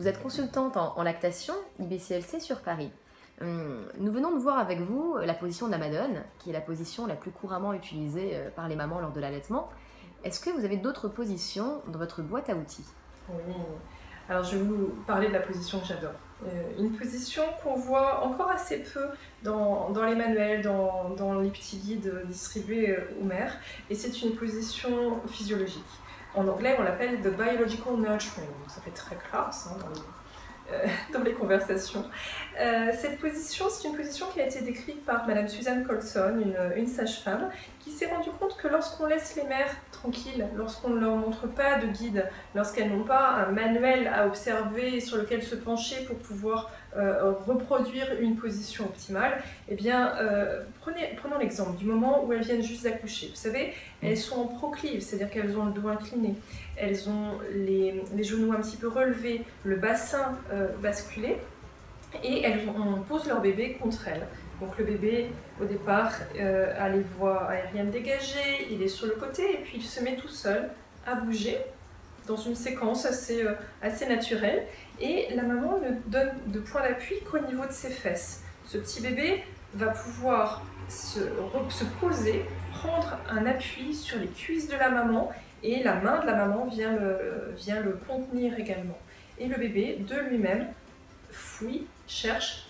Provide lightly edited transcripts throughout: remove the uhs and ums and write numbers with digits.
Vous êtes consultante en lactation IBCLC sur Paris. Nous venons de voir avec vous la position de la Madone, qui est la position la plus couramment utilisée par les mamans lors de l'allaitement. Est-ce que vous avez d'autres positions dans votre boîte à outils? Oui, alors je vais vous parler de la position que j'adore. Une position qu'on voit encore assez peu dans les manuels, dans les petits guides distribués aux mères, et c'est une position physiologique. En anglais, on l'appelle the biological nurturing, ça fait très classe hein, dans les conversations. Cette position, c'est une position qui a été décrite par Madame Suzanne Colson, une sage-femme, qui s'est rendue compte que lorsqu'on laisse les mères tranquilles, lorsqu'on ne leur montre pas de guide, lorsqu'elles n'ont pas un manuel à observer sur lequel se pencher pour pouvoir reproduire une position optimale, eh bien, prenons l'exemple du moment où elles viennent juste d'accoucher. Vous savez, elles sont en proclive, c'est-à-dire qu'elles ont le dos incliné, elles ont les genoux un petit peu relevés, le bassin basculé, et on pose leur bébé contre elles. Donc le bébé, au départ, a les voies aériennes dégagées, il est sur le côté, et puis il se met tout seul à bouger dans une séquence assez naturelle. Et la maman ne donne de point d'appui qu'au niveau de ses fesses. Ce petit bébé va pouvoir se poser, prendre un appui sur les cuisses de la maman, et la main de la maman vient le contenir également. Et le bébé, de lui-même, fouille, cherche,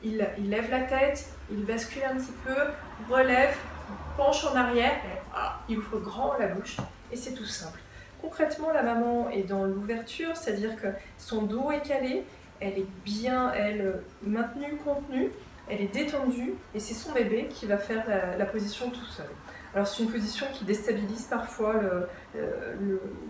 il lève la tête, il bascule un petit peu, relève, penche en arrière, et il ouvre grand la bouche, et c'est tout simple. Concrètement, la maman est dans l'ouverture, c'est-à-dire que son dos est calé, elle est bien, maintenue, contenue, elle est détendue, et c'est son bébé qui va faire la position tout seul. Alors c'est une position qui déstabilise parfois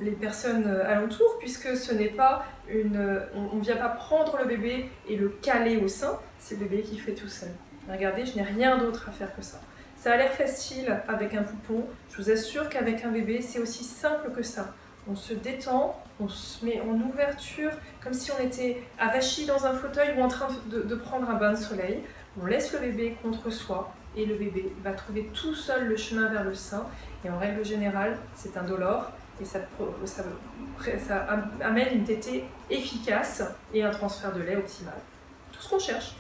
les personnes alentour, puisque ce n'est pas on ne vient pas prendre le bébé et le caler au sein, c'est le bébé qui fait tout seul. Regardez, je n'ai rien d'autre à faire que ça. Ça a l'air facile avec un poupon, je vous assure qu'avec un bébé, c'est aussi simple que ça. On se détend, on se met en ouverture, comme si on était avachi dans un fauteuil ou en train de prendre un bain de soleil. On laisse le bébé contre soi et le bébé va trouver tout seul le chemin vers le sein. Et en règle générale, c'est indolore et ça amène une tétée efficace et un transfert de lait optimal. Tout ce qu'on cherche.